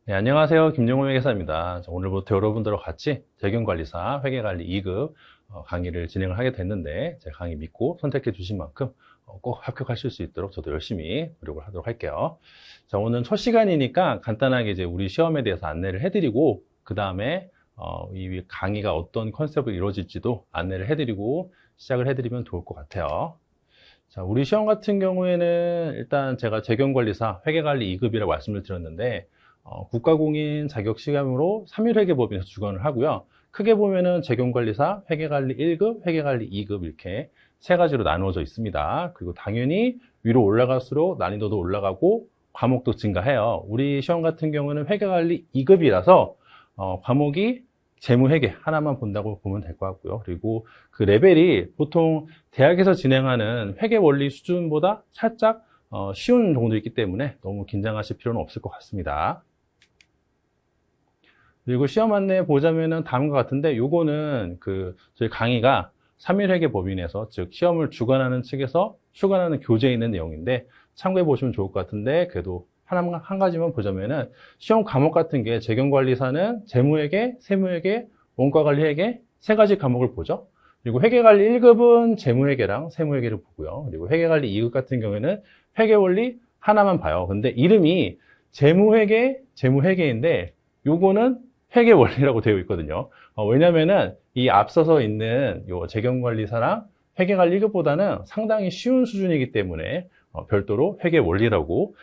네, 안녕하세요. 김정호 회계사입니다. 오늘부터 여러분들과 같이 재경관리사 회계관리 2급 강의를 진행을 하게 됐는데 제 강의 믿고 선택해 주신 만큼 꼭 합격하실 수 있도록 저도 열심히 노력을 하도록 할게요. 자, 오늘 첫 시간이니까 간단하게 이제 우리 시험에 대해서 안내를 해드리고 그 다음에 이 강의가 어떤 컨셉으로 이루어질지도 안내를 해드리고 시작을 해드리면 좋을 것 같아요. 자, 우리 시험 같은 경우에는 일단 제가 재경관리사 회계관리 2급이라고 말씀을 드렸는데 국가공인 자격 시험으로 3일회계법인에서 주관을 하고요. 크게 보면은 재경관리사, 회계관리 1급, 회계관리 2급 이렇게 세 가지로 나누어져 있습니다. 그리고 당연히 위로 올라갈수록 난이도도 올라가고 과목도 증가해요. 우리 시험 같은 경우는 회계관리 2급이라서 과목이 재무회계 하나만 본다고 보면 될 것 같고요. 그리고 그 레벨이 보통 대학에서 진행하는 회계원리 수준보다 살짝 쉬운 정도 있기 때문에 너무 긴장하실 필요는 없을 것 같습니다. 그리고 시험 안내 보자면은 다음과 같은데 요거는 저희 강의가 3일회계법인에서 즉 시험을 주관하는 측에서 주관하는 교재에 있는 내용인데 참고해 보시면 좋을 것 같은데 그래도 한 가지만 보자면은 시험 과목 같은 게 재경관리사는 재무회계, 세무회계, 원가관리회계 세 가지 과목을 보죠. 그리고 회계관리 1급은 재무회계랑 세무회계를 보고요. 그리고 회계관리 2급 같은 경우에는 회계원리 하나만 봐요. 근데 이름이 재무회계, 재무회계인데 요거는 회계원리라고 되어 있거든요. 왜냐면은 이 앞서서 있는 요 재경관리사랑 회계관리 1급보다는 상당히 쉬운 수준이기 때문에 별도로 회계원리라고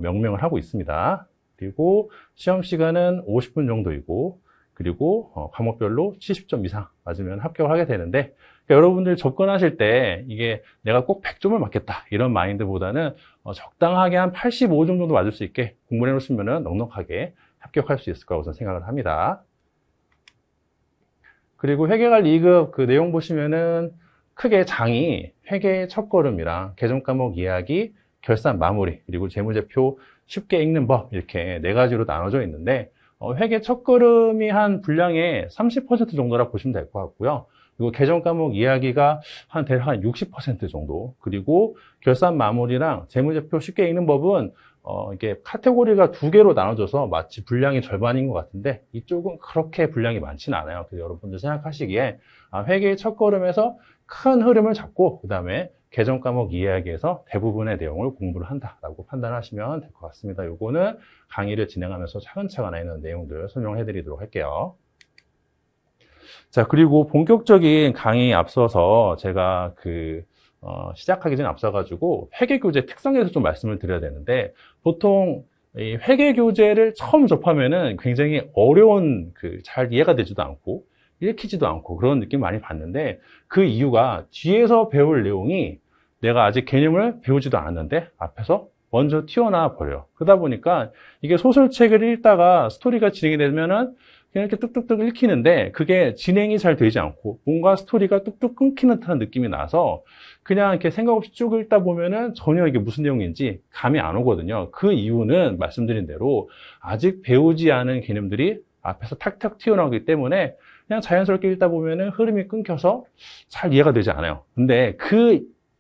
명명을 하고 있습니다. 그리고 시험 시간은 50분 정도이고 그리고 과목별로 70점 이상 맞으면 합격을 하게 되는데 그러니까 여러분들 접근하실 때 이게 내가 꼭 100점을 맞겠다 이런 마인드보다는 적당하게 한 85점 정도 맞을 수 있게 공부를 해놓으시면 넉넉하게 합격할 수 있을 거라고 저는 생각을 합니다. 그리고 회계관리 2급 그 내용 보시면은 크게 장이 회계의 첫걸음이랑 개정 과목 이야기, 결산 마무리, 그리고 재무제표 쉽게 읽는 법 이렇게 네 가지로 나눠져 있는데 회계 첫걸음이 한 분량의 30% 정도라 보시면 될 것 같고요. 그리고 개정 과목 이야기가 대략 한 60% 정도, 그리고 결산 마무리랑 재무제표 쉽게 읽는 법은 이게 카테고리가 두 개로 나눠져서 마치 분량이 절반인 것 같은데 이쪽은 그렇게 분량이 많지는 않아요. 그래서 여러분들 생각하시기에 회계의 첫걸음에서 큰 흐름을 잡고 그 다음에 개정 과목 이야기에서 대부분의 내용을 공부를 한다라고 판단하시면 될 것 같습니다. 요거는 강의를 진행하면서 차근차근 있는 내용들 설명해 드리도록 할게요. 자, 그리고 본격적인 강의 앞서서 제가 시작하기 전에 앞서가지고 회계교재 특성에 대해서 좀 말씀을 드려야 되는데 보통 이 회계교재를 처음 접하면은 굉장히 어려운 잘 이해가 되지도 않고 읽히지도 않고 그런 느낌 많이 받는데 그 이유가 뒤에서 배울 내용이 내가 아직 개념을 배우지도 않았는데 앞에서 먼저 튀어나와 버려요. 그러다 보니까 이게 소설책을 읽다가 스토리가 진행이 되면은 그냥 이렇게 뚝뚝뚝 읽히는데 그게 진행이 잘 되지 않고 뭔가 스토리가 뚝뚝 끊기는 듯한 느낌이 나서 그냥 이렇게 생각 없이 쭉 읽다 보면은 전혀 이게 무슨 내용인지 감이 안 오거든요. 그 이유는 말씀드린 대로 아직 배우지 않은 개념들이 앞에서 탁탁 튀어나오기 때문에 그냥 자연스럽게 읽다 보면은 흐름이 끊겨서 잘 이해가 되지 않아요. 근데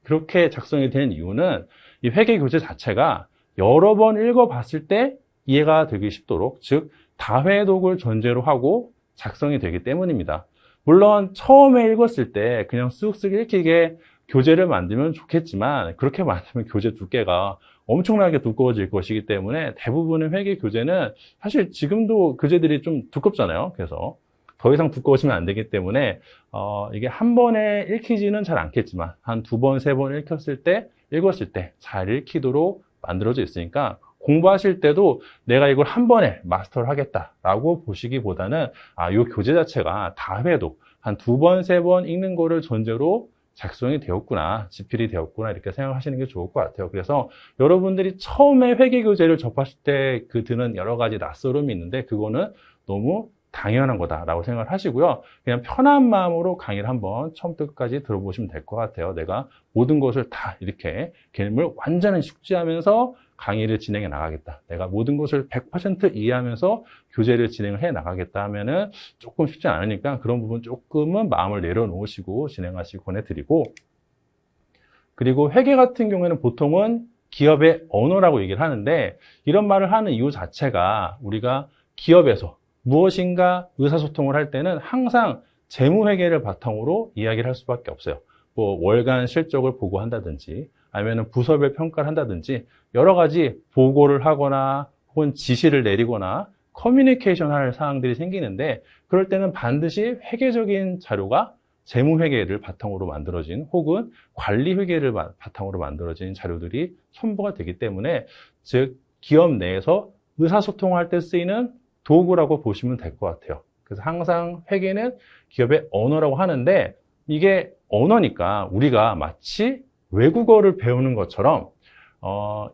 그렇게 작성이 되는 이유는 이 회계 교재 자체가 여러 번 읽어봤을 때 이해가 되기 쉽도록, 즉 다회독을 전제로 하고 작성이 되기 때문입니다. 물론 처음에 읽었을 때 그냥 쓱쓱 읽히게 교재를 만들면 좋겠지만 그렇게 만들면 교재 두께가 엄청나게 두꺼워질 것이기 때문에 대부분의 회계 교재는 사실 지금도 교재들이 좀 두껍잖아요. 그래서 더 이상 두꺼워지면 안 되기 때문에 이게 한 번에 읽히지는 잘 않겠지만 한 두 번, 세 번 읽었을 때 잘 읽히도록 만들어져 있으니까 공부하실 때도 내가 이걸 한 번에 마스터를 하겠다라고 보시기보다는 이 교재 자체가 다회독 한 두 번, 세 번 읽는 거를 전제로 작성이 되었구나, 집필이 되었구나 이렇게 생각하시는 게 좋을 것 같아요. 그래서 여러분들이 처음에 회계 교재를 접하실 때 드는 여러 가지 낯설음이 있는데 그거는 너무 당연한 거다라고 생각을 하시고요. 그냥 편한 마음으로 강의를 한번 처음부터 끝까지 들어보시면 될 것 같아요. 내가 모든 것을 다 이렇게 개념을 완전히 숙지하면서 강의를 진행해 나가겠다. 내가 모든 것을 100% 이해하면서 교재를 진행을 해 나가겠다 하면은 조금 쉽지 않으니까 그런 부분 조금은 마음을 내려놓으시고 진행하시고 권해드리고, 그리고 회계 같은 경우에는 보통은 기업의 언어라고 얘기를 하는데, 이런 말을 하는 이유 자체가 우리가 기업에서 무엇인가 의사소통을 할 때는 항상 재무회계를 바탕으로 이야기를 할 수밖에 없어요. 뭐 월간 실적을 보고한다든지 아니면 부서별 평가를 한다든지 여러 가지 보고를 하거나 혹은 지시를 내리거나 커뮤니케이션 할 사항들이 생기는데, 그럴 때는 반드시 회계적인 자료가 재무회계를 바탕으로 만들어진 혹은 관리회계를 바탕으로 만들어진 자료들이 첨부가 되기 때문에, 즉 기업 내에서 의사소통할 때 쓰이는 도구라고 보시면 될 것 같아요. 그래서 항상 회계는 기업의 언어라고 하는데, 이게 언어니까 우리가 마치 외국어를 배우는 것처럼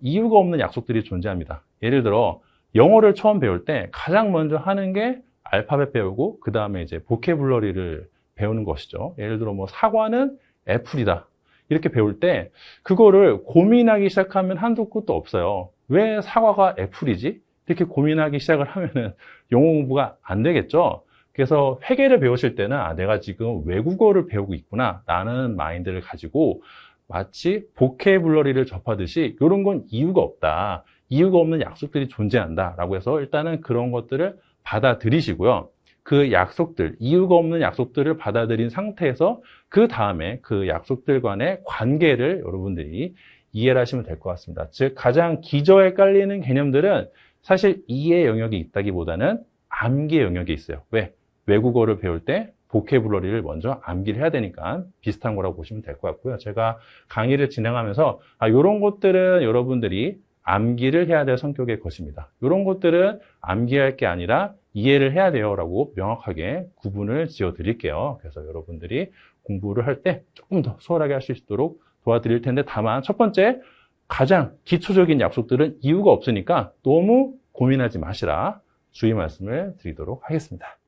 이유가 없는 약속들이 존재합니다. 예를 들어 영어를 처음 배울 때 가장 먼저 하는 게 알파벳 배우고 그 다음에 이제 보캐블러리를 배우는 것이죠. 예를 들어 뭐 사과는 애플이다 이렇게 배울 때 그거를 고민하기 시작하면 한도 끝도 없어요. 왜 사과가 애플이지? 이렇게 고민하기 시작을 하면은 영어 공부가 안 되겠죠. 그래서 회계를 배우실 때는 내가 지금 외국어를 배우고 있구나 라는 마인드를 가지고 마치 보캐블러리를 접하듯이 이런 건 이유가 없다, 이유가 없는 약속들이 존재한다 라고 해서 일단은 그런 것들을 받아들이시고요. 그 약속들, 이유가 없는 약속들을 받아들인 상태에서 그 다음에 그 약속들 간의 관계를 여러분들이 이해를 하시면 될 것 같습니다. 즉 가장 기저에 깔리는 개념들은 사실 이해 영역이 있다기보다는 암기 영역이 있어요. 왜? 외국어를 배울 때 보캐블러리를 먼저 암기를 해야 되니까 비슷한 거라고 보시면 될 것 같고요. 제가 강의를 진행하면서 이런 것들은 여러분들이 암기를 해야 될 성격의 것입니다. 이런 것들은 암기할 게 아니라 이해를 해야 돼요 라고 명확하게 구분을 지어 드릴게요. 그래서 여러분들이 공부를 할 때 조금 더 수월하게 할 수 있도록 도와드릴 텐데, 다만 첫 번째 가장 기초적인 약속들은 이유가 없으니까 너무 고민하지 마시라 주의 말씀을 드리도록 하겠습니다.